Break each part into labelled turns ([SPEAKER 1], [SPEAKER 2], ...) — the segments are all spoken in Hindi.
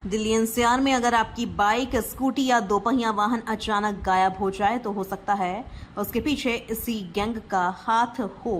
[SPEAKER 1] दिल्ली एनसीआर में अगर आपकी बाइक, स्कूटी या दोपहिया वाहन अचानक गायब हो जाए तो हो सकता है उसके पीछे इसी गैंग का हाथ हो।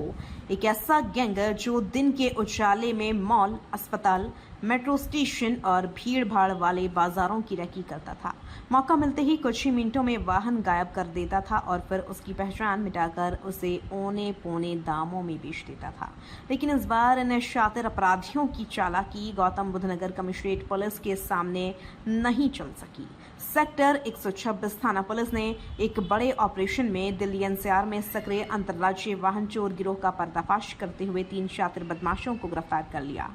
[SPEAKER 1] एक ऐसा गैंग जो दिन के उजाले में मॉल, अस्पताल, मेट्रो स्टेशन और भीड़ भाड़ वाले बाजारों की रेकी करता था। मौका मिलते ही कुछ ही मिनटों में वाहन गायब कर देता था और फिर उसकी पहचान मिटाकर उसे औने पौने दामों में बेच देता था। लेकिन इस बार इन शातिर अपराधियों की चालाकी गौतम बुद्ध नगर कमिश्नरेट पुलिस के सामने नहीं चल सकी। सेक्टर 126 थाना पुलिस ने एक बड़े ऑपरेशन में दिल्ली एनसीआर में सक्रिय अंतर्राज्यीय वाहन चोर गिरोह का पर्दाफाश करते हुए 3 शातिर बदमाशों को गिरफ्तार कर लिया।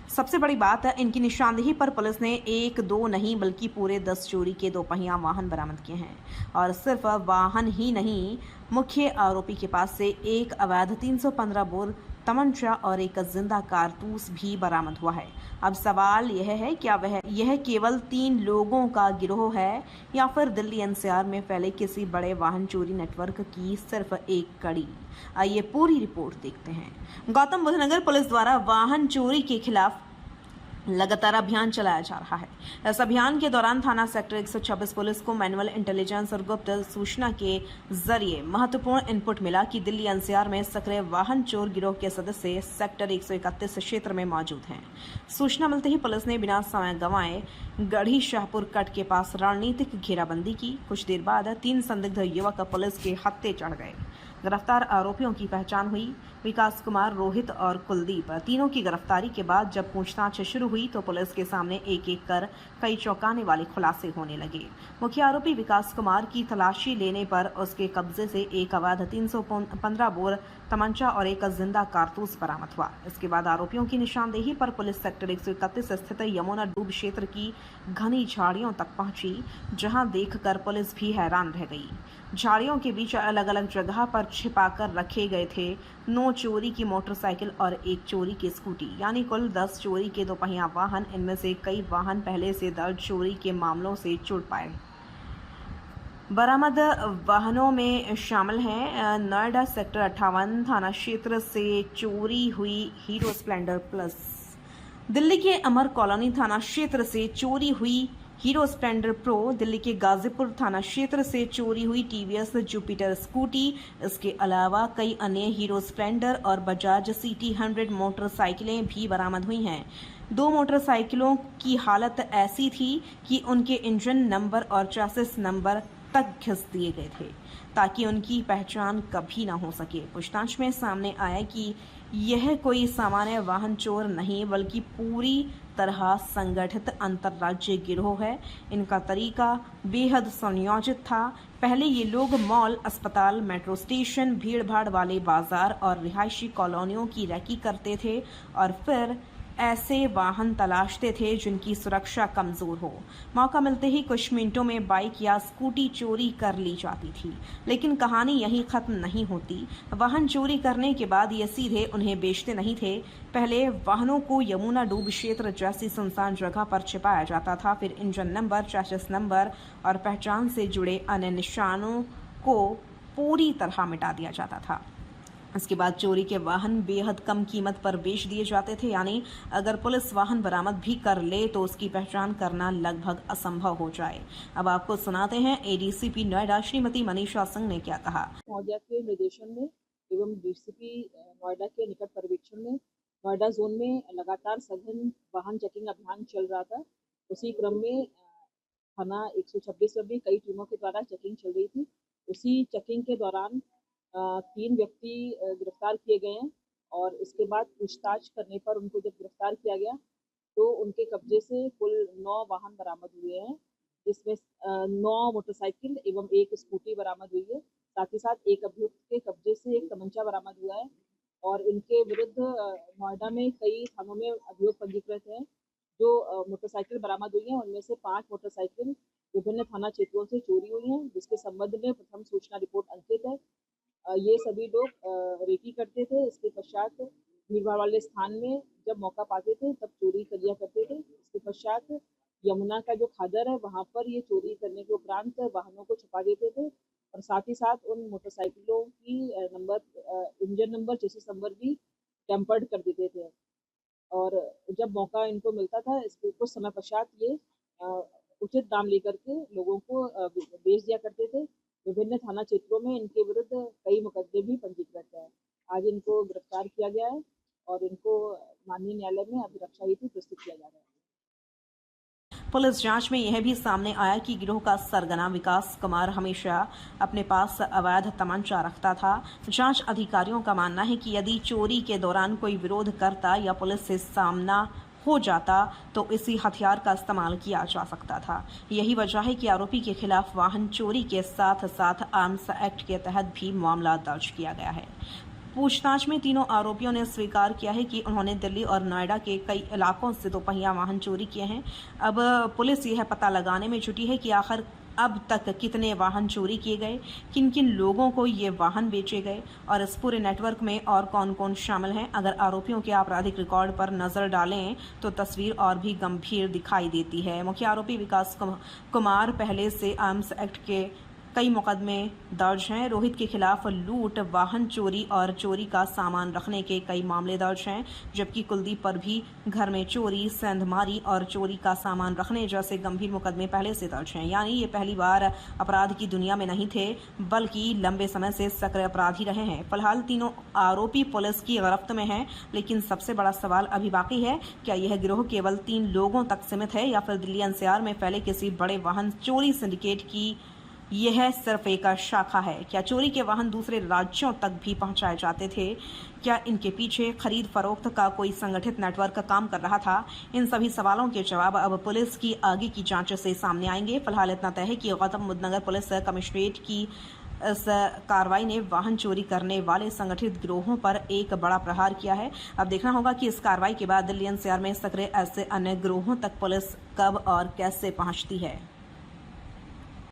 [SPEAKER 1] सबसे बड़ी बात है, इनकी निशानदेही पर पुलिस ने 1-2 नहीं बल्कि पूरे 10 चोरी के दोपहिया वाहन बरामद किए हैं। और सिर्फ वाहन ही नहीं, मुख्य आरोपी के पास से एक अवैध 315 बोर तमंचा और एक जिंदा कारतूस भी बरामद हुआ है। अब सवाल यह है, क्या यह केवल 3 लोगों का गिरोह है या फिर दिल्ली एनसीआर में फैले किसी बड़े वाहन चोरी नेटवर्क की सिर्फ एक कड़ी। आइए पूरी रिपोर्ट देखते हैं। गौतम बुद्ध नगर पुलिस द्वारा वाहन चोरी के खिलाफ लगातार अभियान चलाया जा रहा है। इस अभियान के दौरान थाना सेक्टर 126 पुलिस को मैनुअल इंटेलिजेंस और गुप्त सूचना के जरिए महत्वपूर्ण इनपुट मिला कि दिल्ली एनसीआर में सक्रिय वाहन चोर गिरोह के सदस्य सेक्टर 131 क्षेत्र में मौजूद हैं। सूचना मिलते ही पुलिस ने बिना समय गंवाए गढ़ी शाहपुर कट के पास रणनीतिक घेराबंदी की। कुछ देर बाद 3 संदिग्ध युवक पुलिस के हत्थे चढ़ गए। गिरफ्तार आरोपियों की पहचान हुई विकास कुमार, रोहित और कुलदीप। तीनों की गिरफ्तारी के बाद जब पूछताछ शुरू हुई तो पुलिस के सामने एक एक कर कई चौंकाने वाले खुलासे होने लगे। मुख्य आरोपी विकास कुमार की तलाशी लेने पर उसके कब्जे से एक अवैध 315 बोर तमंचा और एक जिंदा कारतूस बरामद हुआ। इसके बाद आरोपियों की निशानदेही पर पुलिस सेक्टर 131 स्थित यमुना डूब क्षेत्र की घनी झाड़ियों तक पहुंची, जहां देखकर पुलिस भी हैरान रह गई। झाड़ियों के बीच अलग अलग जगह पर छिपाकर रखे गए थे 9 चोरी की मोटरसाइकिल और 1 चोरी की स्कूटी, यानी कुल 10 चोरी के दोपहिया वाहन। इनमें से कई वाहन पहले से दर्ज चोरी के मामलों से जुड़ पाए। बरामद वाहनों में शामिल हैं नोएडा सेक्टर 58 थाना क्षेत्र से चोरी हुई हीरो स्प्लेंडर प्लस, दिल्ली के अमर कॉलोनी थाना क्षेत्र से चोरी हुई हीरो स्प्लेंडर प्रो, दिल्ली के गाजीपुर थाना क्षेत्र से चोरी हुई टीवीएस जुपिटर स्कूटी। इसके अलावा कई अन्य हीरो स्प्लेंडर और बजाज सिटी 100 मोटरसाइकिलें भी बरामद हुई हैं। 2 मोटरसाइकिलों की हालत ऐसी थी कि उनके इंजन नंबर और चेसिस नंबर तक घिस दिए गए थे ताकि उनकी पहचान कभी ना हो सके। पूछताछ में सामने आया कि यह कोई सामान्य वाहन चोर नहीं बल्कि पूरी तरह संगठित अंतर्राज्यीय गिरोह है। इनका तरीका बेहद सुनियोजित था। पहले ये लोग मॉल, अस्पताल, मेट्रो स्टेशन, भीड़ भाड़ वाले बाजार और रिहायशी कॉलोनियों की रेकी करते थे और फिर ऐसे वाहन तलाशते थे जिनकी सुरक्षा कमजोर हो। मौका मिलते ही कुछ मिनटों में बाइक या स्कूटी चोरी कर ली जाती थी। लेकिन कहानी यहीं खत्म नहीं होती। वाहन चोरी करने के बाद ये सीधे उन्हें बेचते नहीं थे। पहले वाहनों को यमुना डूब क्षेत्र जैसी सुनसान जगह पर छिपाया जाता था, फिर इंजन नंबर, चेसिस नंबर और पहचान से जुड़े अन्य निशानों को पूरी तरह मिटा दिया जाता था। इसके बाद चोरी के वाहन बेहद कम कीमत पर बेच दिए जाते थे, यानी अगर पुलिस वाहन बरामद भी कर ले तो उसकी पहचान करना लगभग असंभव हो जाए। अब आपको सुनाते हैं एडीसीपी नोएडा श्रीमती मनीषा सिंह ने क्या कहा।
[SPEAKER 2] महोदया के निर्देशन में एवं डीसीपी नोएडा के निकट पर्यवेक्षण में नोएडा जोन में लगातार सघन वाहन चेकिंग अभियान चल रहा था। उसी क्रम में थाना 126 में भी कई टीमों के द्वारा चेकिंग चल रही थी। उसी चेकिंग के दौरान 3 व्यक्ति गिरफ्तार किए गए हैं और इसके बाद पूछताछ करने पर उनको जब गिरफ्तार किया गया तो उनके कब्जे से कुल 9 वाहन बरामद हुए हैं, जिसमें 9 मोटरसाइकिल एवं 1 स्कूटी बरामद हुई है। साथ ही साथ एक अभियुक्त के कब्जे से एक तमंचा बरामद हुआ है और इनके विरुद्ध नोएडा में कई थानों में अभियोग पंजीकृत हैं। जो मोटरसाइकिल बरामद हुई हैं उनमें से 5 मोटरसाइकिल विभिन्न थाना क्षेत्रों से चोरी हुई हैं, जिसके संबंध में प्रथम सूचना रिपोर्ट अंकित है। ये सभी लोग रेकी करते थे। इसके पश्चात भीड़-भाड़ वाले स्थान में जब मौका पाते थे तब चोरी कर लिया करते थे। इसके पश्चात यमुना का जो खादर है वहाँ पर ये चोरी करने के उपरांत वाहनों को छुपा देते थे और साथ ही साथ उन मोटरसाइकिलों की इंजन नंबर, चेसिस नंबर भी टेम्पर्ड कर देते थे। और जब मौका इनको मिलता था, इसके कुछ समय पश्चात ये उचित दाम लेकर के लोगों को बेच दिया करते थे। विभिन्न थाना क्षेत्रों में इनके विरुद्ध कई मुकदमे भी पंजीकृत हैं। आज इनको गिरफ्तार किया गया है और इनको माननीय न्यायालय में अभिरक्षा हेतु प्रस्तुत किया जा रहा है।
[SPEAKER 1] पुलिस जांच में यह भी सामने आया कि गिरोह का सरगना विकास कुमार हमेशा अपने पास अवैध तमंचा रखता था। जांच अधिकारियों का मानना है कि यदि चोरी के दौरान कोई विरोध करता या पुलिस से सामना हो जाता तो इसी हथियार का इस्तेमाल किया जा सकता था। यही वजह है कि आरोपी के खिलाफ वाहन चोरी के साथ साथ आर्म्स एक्ट के तहत भी मामला दर्ज किया गया है। पूछताछ में तीनों आरोपियों ने स्वीकार किया है कि उन्होंने दिल्ली और नोएडा के कई इलाकों से दोपहिया वाहन चोरी किए हैं। अब पुलिस यह पता लगाने में जुटी है कि आखिर अब तक कितने वाहन चोरी किए गए, किन किन लोगों को ये वाहन बेचे गए और इस पूरे नेटवर्क में और कौन कौन शामिल हैं। अगर आरोपियों के आपराधिक रिकॉर्ड पर नजर डालें तो तस्वीर और भी गंभीर दिखाई देती है। मुख्य आरोपी विकास कुमार पहले से आर्म्स एक्ट के कई मुकदमे दर्ज हैं। रोहित के खिलाफ लूट, वाहन चोरी और चोरी का सामान रखने के कई मामले दर्ज हैं, जबकि कुलदीप पर भी घर में चोरी, सेंधमारी और चोरी का सामान रखने जैसे गंभीर मुकदमे पहले से दर्ज हैं। यानी ये पहली बार अपराध की दुनिया में नहीं थे, बल्कि लंबे समय से सक्रिय अपराधी रहे हैं। फिलहाल तीनों आरोपी पुलिस की गिरफ्त में हैं, लेकिन सबसे बड़ा सवाल अभी बाकी है, क्या यह गिरोह केवल 3 लोगों तक सीमित है या फिर दिल्ली एनसीआर में फैले किसी बड़े वाहन चोरी सिंडिकेट की यह सिर्फ एक शाखा है? क्या चोरी के वाहन दूसरे राज्यों तक भी पहुंचाए जाते थे? क्या इनके पीछे खरीद फरोख्त का कोई संगठित नेटवर्क काम कर रहा था? इन सभी सवालों के जवाब अब पुलिस की आगे की जांच से सामने आएंगे। फिलहाल इतना तय है कि गौतम बुद्ध नगर पुलिस कमिश्नरेट की इस कार्रवाई ने वाहन चोरी करने वाले संगठित गिरोहों पर एक बड़ा प्रहार किया है। अब देखना होगा कि इस कार्रवाई के बाद दिल्ली एनसीआर में सक्रिय ऐसे अन्य गिरोहों तक पुलिस कब और कैसे पहुंचती है।